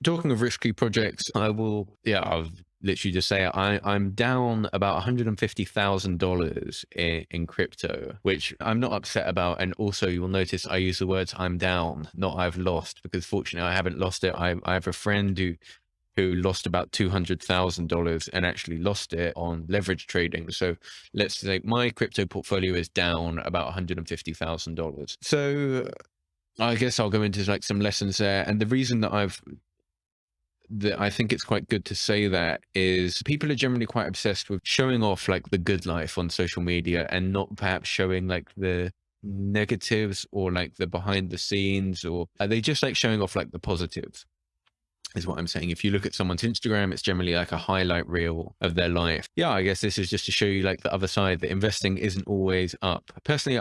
Talking of risky projects, I'll literally just say I'm down about $150,000 in crypto, which I'm not upset about. And also, you'll notice I use the words "I'm down," not "I've lost," because fortunately I haven't lost it. I have a friend who lost about $200,000 and actually lost it on leverage trading. So let's say my crypto portfolio is down about $150,000. So I guess I'll go into like some lessons there. And the reason that I think it's quite good to say that is people are generally quite obsessed with showing off like the good life on social media and not perhaps showing like the negatives or like the behind the scenes, or they just like showing off like the positives is what I'm saying. If you look at someone's Instagram, it's generally like a highlight reel of their life. Yeah, I guess this is just to show you like the other side, that investing isn't always up. Personally,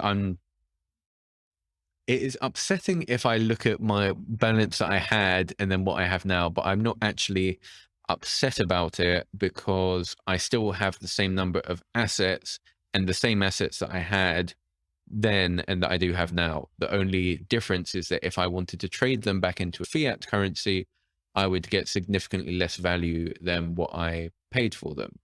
it is upsetting if I look at my balance that I had and then what I have now, but I'm not actually upset about it because I still have the same number of assets and the same assets that I had then and that I do have now. The only difference is that if I wanted to trade them back into a fiat currency, I would get significantly less value than what I paid for them.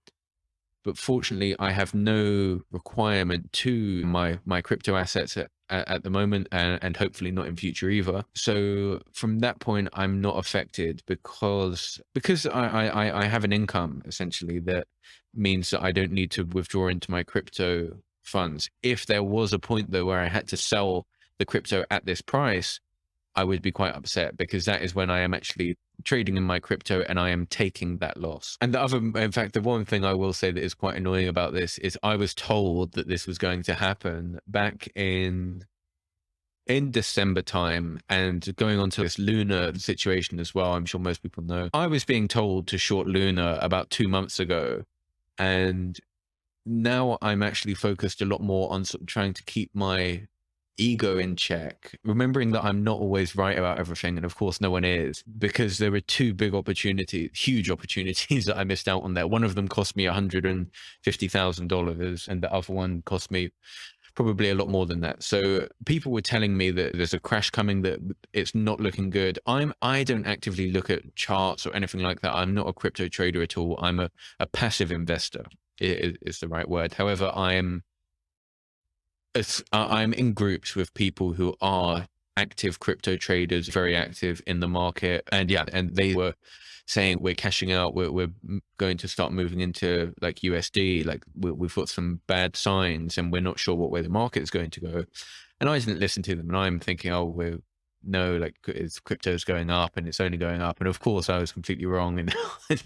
But fortunately, I have no requirement to my crypto assets at the moment, and hopefully not in future either. So from that point, I'm not affected because I have an income essentially that means that I don't need to withdraw into my crypto funds. If there was a point though where I had to sell the crypto at this price, I would be quite upset because that is when I am actually trading in my crypto and I am taking that loss. And in fact, the one thing I will say that is quite annoying about this is I was told that this was going to happen back in December time, and going on to this Luna situation as well. I'm sure most people know. I was being told to short Luna about 2 months ago, and now I'm actually focused a lot more on sort of trying to keep my ego in check, remembering that I'm not always right about everything. And of course, no one is, because there were two huge opportunities that I missed out on there. One of them cost me $150,000 and the other one cost me probably a lot more than that. So people were telling me that there's a crash coming, that it's not looking good. I don't actively look at charts or anything like that. I'm not a crypto trader at all. I'm a passive investor is the right word. However, I'm in groups with people who are active crypto traders, very active in the market. And yeah, and they were saying we're cashing out, we're going to start moving into like USD, like we've got some bad signs and we're not sure what way the market is going to go. And I didn't listen to them, and I'm thinking, oh, no, like it's crypto's going up and it's only going up. And of course I was completely wrong, and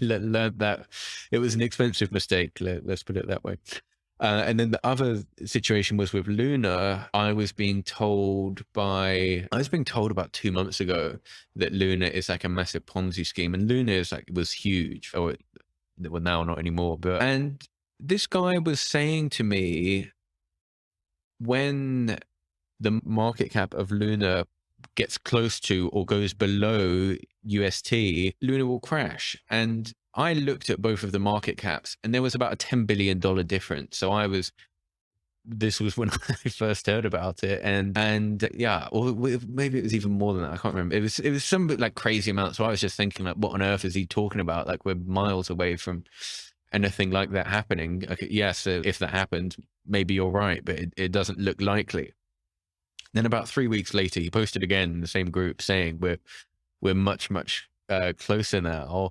learned that it was an expensive mistake. Let's put it that way. And then the other situation was with Luna. I was being told about 2 months ago that Luna is like a massive Ponzi scheme, and Luna was huge. Well, now not anymore. And this guy was saying to me, when the market cap of Luna gets close to or goes below UST, Luna will crash. And I looked at both of the market caps and there was about a $10 billion difference. So this was when I first heard about it. And yeah, or maybe it was even more than that. I can't remember. It was some like crazy amount. So I was just thinking, like, what on earth is he talking about? Like, we're miles away from anything like that happening. Okay, yes, if that happened, maybe you're right, but it doesn't look likely. Then about 3 weeks later, he posted again in the same group saying we're much closer now.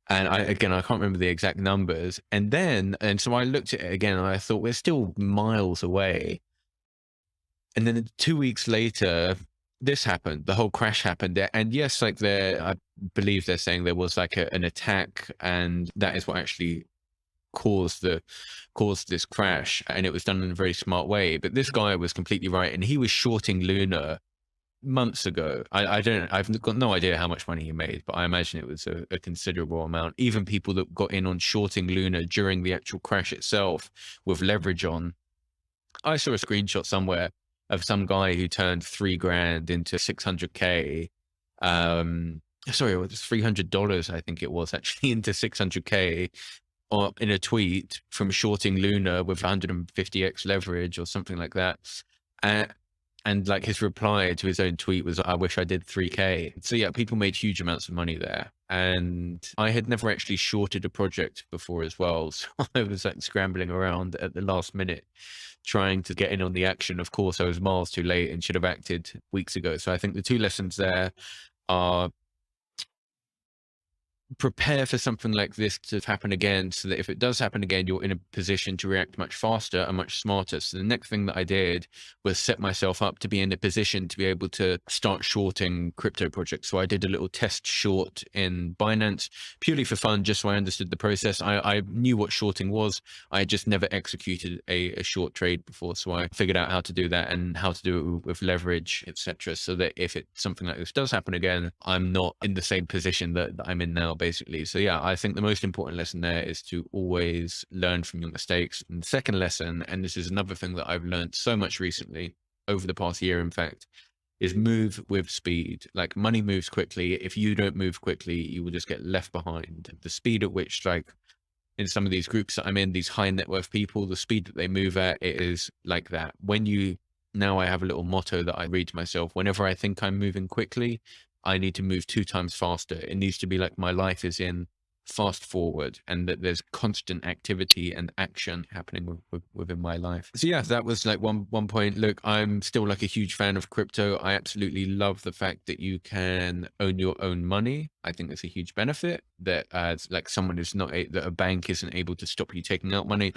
And I can't remember the exact numbers. And so I looked at it again and I thought we're still miles away. And then 2 weeks later, this happened. The whole crash happened. And yes, like I believe they're saying there was like an attack, and that is what actually caused this crash, and it was done in a very smart way. But this guy was completely right, and he was shorting Luna months ago. I've got no idea how much money he made, but I imagine it was a considerable amount. Even people that got in on shorting Luna during the actual crash itself with leverage on. I saw a screenshot somewhere of some guy who turned $3,000 into 600K. Sorry, it was $300, I think it was, actually, into 600K in a tweet from shorting Luna with 150x leverage or something like that. And like his reply to his own tweet was, I wish I did 3K. So yeah, people made huge amounts of money there. And I had never actually shorted a project before as well. So I was like scrambling around at the last minute, trying to get in on the action. Of course, I was miles too late and should have acted weeks ago. So I think the two lessons there are: prepare for something like this to happen again, so that if it does happen again, you're in a position to react much faster and much smarter. So the next thing that I did was set myself up to be in a position to be able to start shorting crypto projects. So I did a little test short in Binance purely for fun, just so I understood the process. I knew what shorting was. I had just never executed a short trade before. So I figured out how to do that and how to do it with leverage, etc. So that if something like this does happen again, I'm not in the same position that I'm in now, basically. So yeah, I think the most important lesson there is to always learn from your mistakes. And the second lesson, and this is another thing that I've learned so much recently, over the past year, in fact, is move with speed. Like, money moves quickly. If you don't move quickly, you will just get left behind. The speed at which, like, in some of these groups that I'm in, these high net worth people, the speed that they move at, it is like that. Now I have a little motto that I read to myself: whenever I think I'm moving quickly, I need to move 2 times faster. It needs to be like my life is in fast forward, and that there's constant activity and action happening within my life. So yeah, that was like one point. Look, I'm still like a huge fan of crypto. I absolutely love the fact that you can own your own money. I think that's a huge benefit, that like someone is not that a bank isn't able to stop you taking out money.